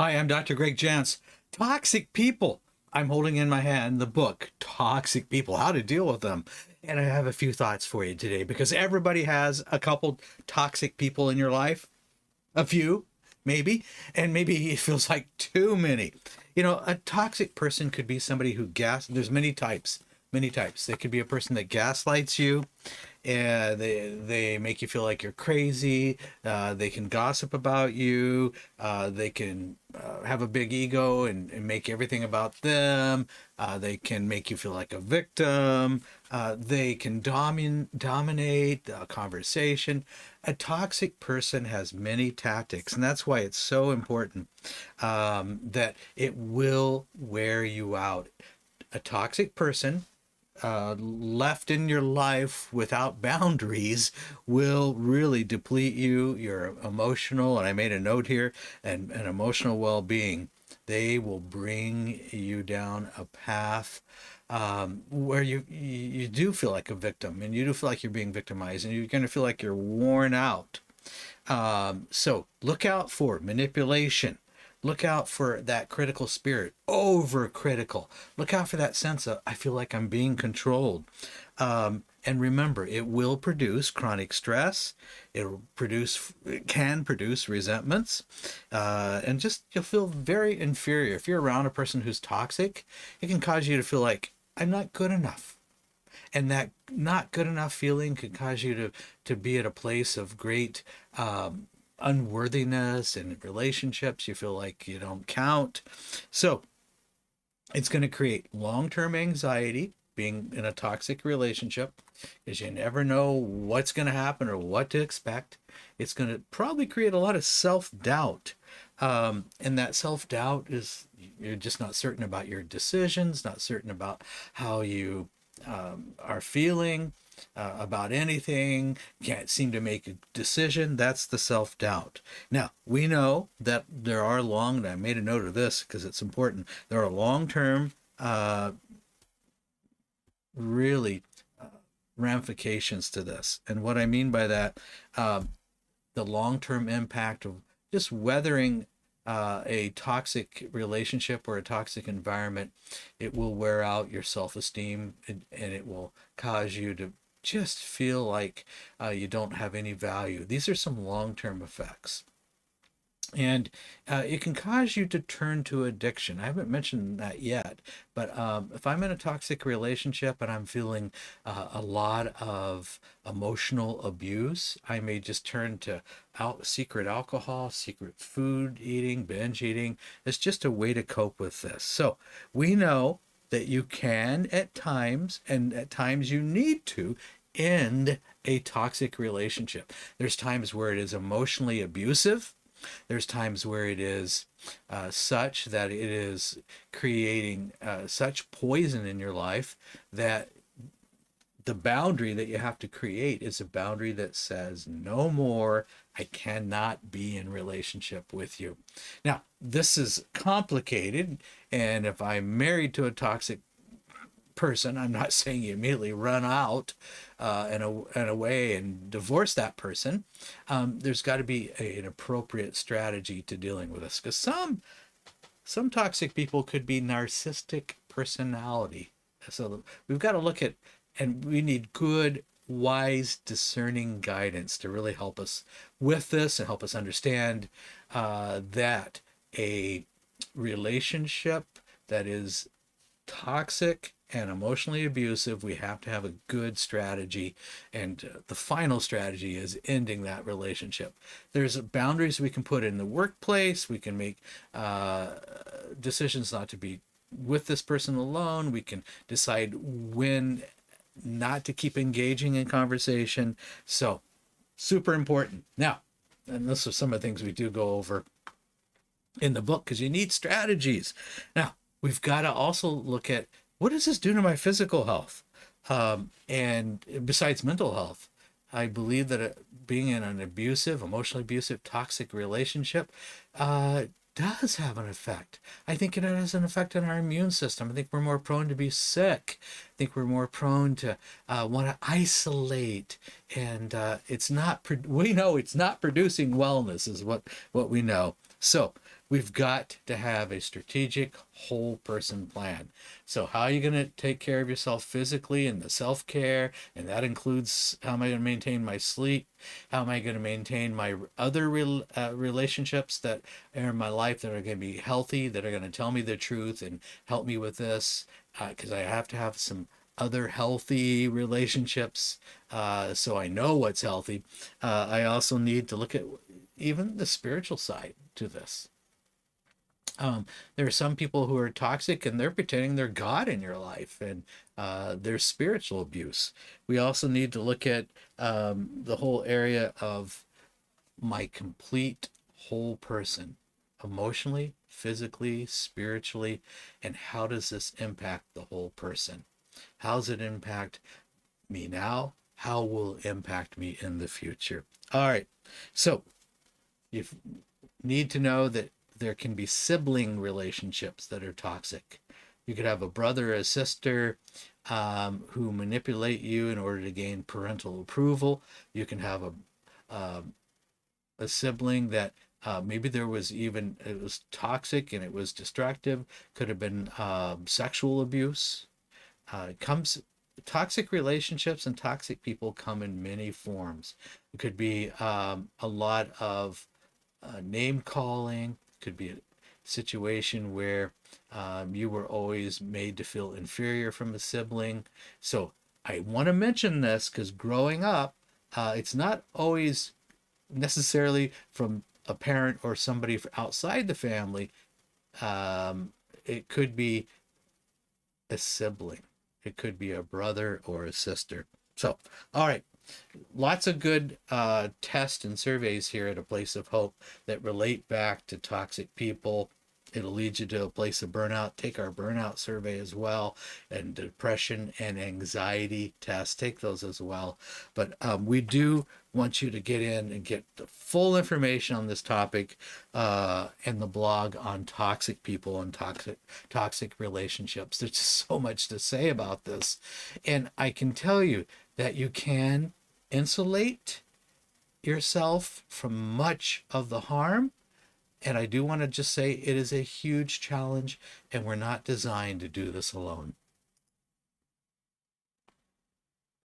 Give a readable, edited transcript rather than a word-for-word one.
Hi, I'm Dr. Greg Jantz. Toxic people. I'm holding in my hand the book, Toxic People, How to Deal with Them. And I have a few thoughts for you today because everybody has a couple toxic people in your life. A few, maybe. And maybe it feels like too many. You know, a toxic person could be somebody who there's many types. Many types. They could be a person that gaslights you, and they make you feel like you're crazy. They can gossip about you. They can have a big ego and make everything about them. They can make you feel like a victim. They can dominate a conversation. A toxic person has many tactics, and that's why it's so important that it will wear you out. A toxic person left in your life without boundaries will really deplete you, your emotional, and I made a note here, and emotional well-being. They will bring you down a path where you do feel like a victim, and you do feel like you're being victimized, and you're going to feel like you're worn out. So look out for manipulation. Look out for that critical spirit, overcritical. Look out for that sense of, I feel like I'm being controlled. And remember, it will produce chronic stress. It can produce resentments. And just, you'll feel very inferior. If you're around a person who's toxic, it can cause you to feel like, I'm not good enough. And that not good enough feeling could cause you to be at a place of great unworthiness in relationships. You feel like you don't count. So it's going to create long-term anxiety being in a toxic relationship because you never know what's going to happen or what to expect. It's going to probably create a lot of self-doubt. And that self-doubt is you're just not certain about your decisions, not certain about how you are feeling about anything, can't seem to make a decision. That's the self-doubt. Now, we know that there are and I made a note of this because it's important, there are long-term really ramifications to this. And what I mean by that, the long-term impact of just weathering a toxic relationship or a toxic environment, it will wear out your self-esteem, and it will cause you to just feel like you don't have any value. These are some long-term effects. And it can cause you to turn to addiction. I haven't mentioned that yet, but if I'm in a toxic relationship and I'm feeling a lot of emotional abuse, I may just turn to secret alcohol, secret food eating, binge eating. It's just a way to cope with this. So we know that you can at times, and at times you need to, end a toxic relationship. There's times where it is emotionally abusive. There's times where it is such that it is creating such poison in your life that the boundary that you have to create is a boundary that says, no more, I cannot be in relationship with you. Now, this is complicated, and if I'm married to a toxic person, I'm not saying you immediately run out and away and divorce that person. There's got to be an appropriate strategy to dealing with this, because some toxic people could be narcissistic personality. So we've got to look at, and we need good, wise, discerning guidance to really help us with this and help us understand that a relationship that is toxic and emotionally abusive, we have to have a good strategy, and the final strategy is ending that relationship. There's boundaries we can put in the workplace. We can make decisions not to be with this person alone. We can decide when not to keep engaging in conversation. So super important. Now, and this is some of the things we do go over in the book, because you need strategies. Now, we've got to also look at, what does this do to my physical health? And besides mental health, I believe that being in an abusive, emotionally abusive, toxic relationship does have an effect. I think it has an effect on our immune system. I think we're more prone to be sick. I think we're more prone to want to isolate. And we know it's not producing wellness is what we know. So we've got to have a strategic whole person plan. So how are you going to take care of yourself physically and the self-care? And that includes, how am I going to maintain my sleep? How am I going to maintain my other relationships that are in my life that are going to be healthy, that are going to tell me the truth and help me with this? Because I have to have some other healthy relationships, so I know what's healthy. I also need to look at even the spiritual side to this. There are some people who are toxic and they're pretending they're God in your life, and there's spiritual abuse. We also need to look at the whole area of my complete whole person, emotionally, physically, spiritually, and how does this impact the whole person? How does it impact me now? How will it impact me in the future? All right. So you need to know that there can be sibling relationships that are toxic. You could have a brother or a sister who manipulate you in order to gain parental approval. You can have a sibling that maybe there was even, it was toxic and it was destructive. Could have been sexual abuse. Comes Toxic relationships and toxic people come in many forms. It could be a lot of name calling. Could be a situation where you were always made to feel inferior from a sibling. So I want to mention this because growing up, it's not always necessarily from a parent or somebody outside the family. It could be a sibling. It could be a brother or a sister. So, all right, lots of good tests and surveys here at A Place of Hope that relate back to toxic people. It'll lead you to a place of burnout. Take our burnout survey as well, and depression and anxiety tests. Take those as well. But we do want you to get in and get the full information on this topic and the blog on toxic people and toxic relationships. There's just so much to say about this, and I can tell you that you can insulate yourself from much of the harm. And I do want to just say it is a huge challenge, and we're not designed to do this alone.